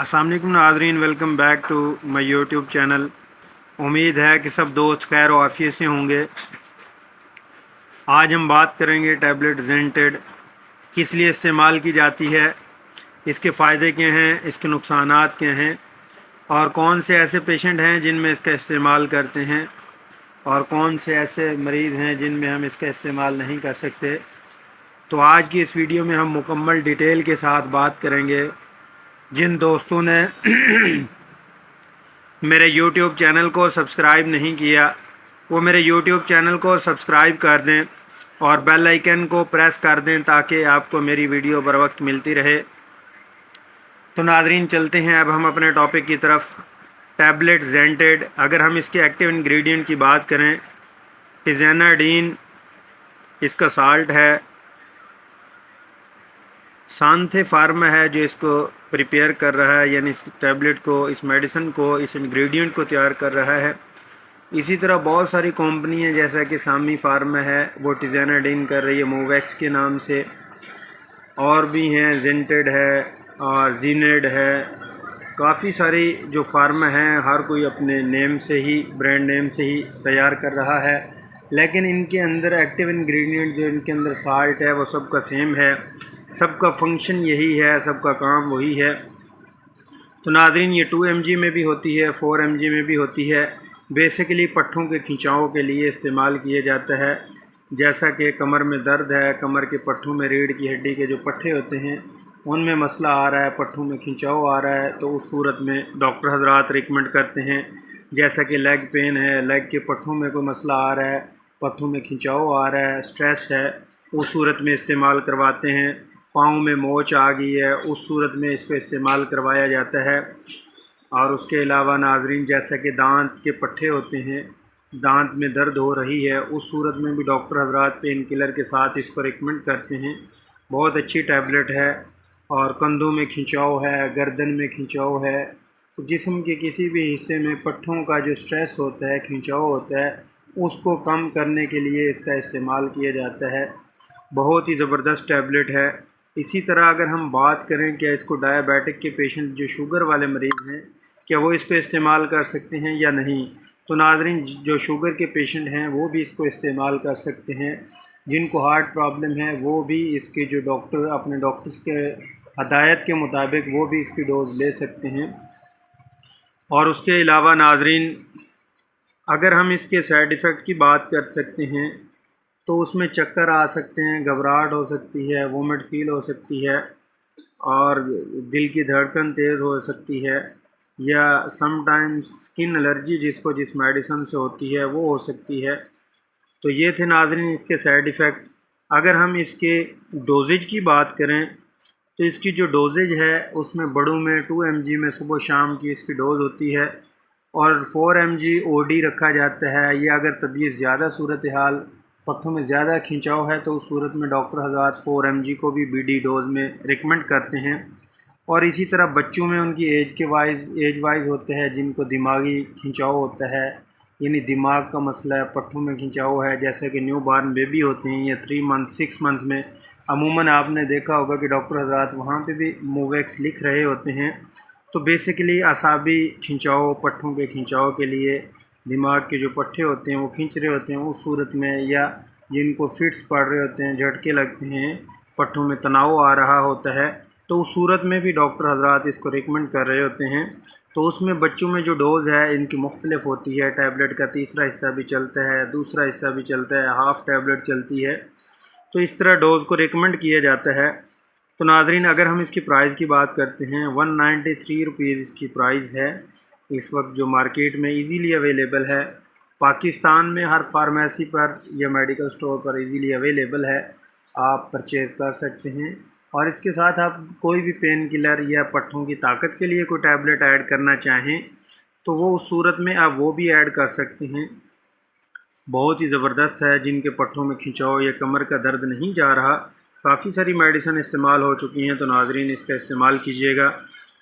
अस्सलाम वालेकुम नाज़रीन, welcome back to my YouTube channel. उम्मीद है कि सब दोस्त खैर और आफियत से होंगे। आज हम बात करेंगे टैबलेट ज़ेंटेड किस लिए इस्तेमाल की जाती है, इसके फ़ायदे क्या हैं, इसके नुकसानात क्या हैं और कौन से ऐसे पेशेंट हैं जिनमें इसका इस्तेमाल करते हैं और कौन से ऐसे मरीज़ हैं जिनमें हम इसका इस्तेमाल नहीं कर सकते। तो आज की इस वीडियो में हम मुकम्मल डिटेल के साथ बात करेंगे। जिन दोस्तों ने मेरे YouTube चैनल को सब्सक्राइब नहीं किया वो मेरे YouTube चैनल को सब्सक्राइब कर दें और बेल आइकन को प्रेस कर दें ताकि आपको मेरी वीडियो बर वक्त मिलती रहे। तो नाज़रीन, चलते हैं अब हम अपने टॉपिक की तरफ। टैबलेट ज़ेंटेड, अगर हम इसके एक्टिव इंग्रेडिएंट की बात करें, टिज़ेनाडीन इसका साल्ट है, सांथे फार्मा है जो इसको प्रिपेयर कर रहा है, यानी इस टैबलेट को, इस मेडिसिन को, इस इंग्रेडिएंट को तैयार कर रहा है। इसी तरह बहुत सारी कंपनी है जैसा कि सामी फार्मा है, वो टिज़ेनाडीन कर रही है मोवैक्स के नाम से, और भी हैं, ज़ेंटेड है और जीनेड है। काफ़ी सारी जो फार्मा हैं हर कोई अपने नेम से ही, ब्रांड नेम से ही तैयार कर रहा है, लेकिन इनके अंदर एक्टिव इंग्रेडिएंट जो इनके अंदर साल्ट है वो सबका सेम है, सबका फंक्शन यही है, सबका काम वही है। तो नाज़रीन, ये 2 mg में भी होती है, 4 mg में भी होती है। बेसिकली पट्ठों के खिंचाव के लिए इस्तेमाल किया जाता है। जैसा कि कमर में दर्द है, कमर के पट्ठों में, रीढ़ की हड्डी के जो पट्ठे होते हैं उनमें मसला आ रहा है, पट्ठों में खिंचाव आ रहा है, तो उस सूरत में डॉक्टर हजरात रिकमेंड करते हैं। जैसा कि लेग पेन है, लेग के पट्ठों में कोई मसला आ रहा है, पट्ठों में खिंचाव आ रहा है, स्ट्रेस है, उस सूरत में इस्तेमाल करवाते हैं। पाँव में मोच आ गई है, उस सूरत में इसको इस्तेमाल करवाया जाता है। और उसके अलावा नाज़रीन, जैसा कि दांत के पट्ठे होते हैं, दांत में दर्द हो रही है, उस सूरत में भी डॉक्टर हजरात पेन किलर के साथ इसको रिकमेंड करते हैं। बहुत अच्छी टैबलेट है। और कंधों में खिंचाव है, गर्दन में खिंचाव है, तो जिस्म के किसी भी हिस्से में पट्ठों का जो स्ट्रेस होता है, खिंचाव होता है, उसको कम करने के लिए इसका इस्तेमाल किया जाता है। बहुत ही ज़बरदस्त टैबलेट है। इसी तरह अगर हम बात करें क्या इसको डायबिटिक के पेशेंट, जो शुगर वाले मरीज़ हैं, क्या वो इसको इस्तेमाल कर सकते हैं या नहीं, तो नाज़रीन, जो शुगर के पेशेंट हैं वो भी इसको इस्तेमाल कर सकते हैं। जिनको हार्ट प्रॉब्लम है वो भी इसके, जो डॉक्टर अपने डॉक्टर्स के हदायत के मुताबिक वो भी इसकी डोज़ ले सकते हैं। और उसके अलावा नाज़रीन, अगर हम इसके साइड इफ़ेक्ट की बात कर सकते हैं तो उसमें चक्कर आ सकते हैं, घबराहट हो सकती है, वोमिट फील हो सकती है और दिल की धड़कन तेज़ हो सकती है, या समटाइम्स स्किन एलर्जी जिसको जिस मेडिसिन से होती है वो हो सकती है। तो ये थे नाज़रीन इसके साइड इफ़ेक्ट। अगर हम इसके डोजेज की बात करें तो इसकी जो डोजेज है उसमें बड़ों में 2 mg में सुबह शाम की इसकी डोज़ होती है और 4 mg ओडी रखा जाता है। ये अगर तबीयत ज़्यादा सूरत हाल, पट्ठों में ज़्यादा खिंचाव है, तो उस सूरत में डॉक्टर हज़रात 4 mg को भी बीडी डोज़ में रिकमेंड करते हैं। और इसी तरह बच्चों में उनकी एज वाइज होते हैं, जिनको दिमागी खिंचाव होता है, यानी दिमाग का मसला है, पट्ठों में खिंचाव है, जैसे कि न्यू बॉर्न बेबी होते हैं या 3 मंथ 6 मंथ में, अमूमन आपने देखा होगा कि डॉक्टर हज़रात वहाँ पे भी मोवैक्स लिख रहे होते हैं। तो बेसिकली असाबी खिंचाव, पट्ठों के खिंचाव के लिए दिमाग के जो पट्ठे होते हैं वो खींच रहे होते हैं, उस सूरत में, या जिनको फिट्स पड़ रहे होते हैं, झटके लगते हैं, पट्ठों में तनाव आ रहा होता है, तो उस सूरत में भी डॉक्टर हजरात इसको रिकमेंड कर रहे होते हैं। तो उसमें बच्चों में जो डोज़ है इनकी मुख्तलिफ होती है। टैबलेट का तीसरा हिस्सा भी चलता है, दूसरा हिस्सा भी चलता है, हाफ़ टैबलेट चलती है, तो इस तरह डोज़ को रिकमेंड किया जाता है। तो नाज़रीन, अगर हम इसकी प्राइस की बात करते हैं, 193 रुपीज़ इसकी प्राइस है इस वक्त, जो मार्केट में इजीली अवेलेबल है। पाकिस्तान में हर फार्मेसी पर या मेडिकल स्टोर पर इजीली अवेलेबल है, आप परचेज़ कर सकते हैं। और इसके साथ आप कोई भी पेन किलर या पट्ठों की ताकत के लिए कोई टैबलेट ऐड करना चाहें तो वो उस सूरत में आप वो भी ऐड कर सकते हैं। बहुत ही ज़बरदस्त है। जिनके पट्ठों में खिंचाव या कमर का दर्द नहीं जा रहा, काफ़ी सारी मेडिसिन इस्तेमाल हो चुकी हैं, तो नाज़रीन इसका इस्तेमाल कीजिएगा,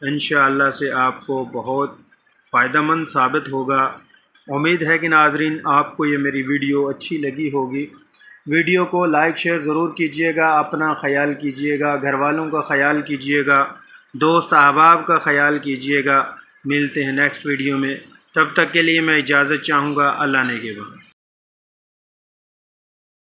इंशाअल्लाह से आपको बहुत फ़ायदेमंद साबित होगा। उम्मीद है कि नाज़रीन आपको ये मेरी वीडियो अच्छी लगी होगी। वीडियो को लाइक शेयर ज़रूर कीजिएगा, अपना ख्याल कीजिएगा, घर वालों का ख्याल कीजिएगा दोस्त अहबाब का ख्याल कीजिएगा। मिलते हैं नेक्स्ट वीडियो में, तब तक के लिए मैं इजाज़त चाहूँगा। अल्लाह ने के बाद।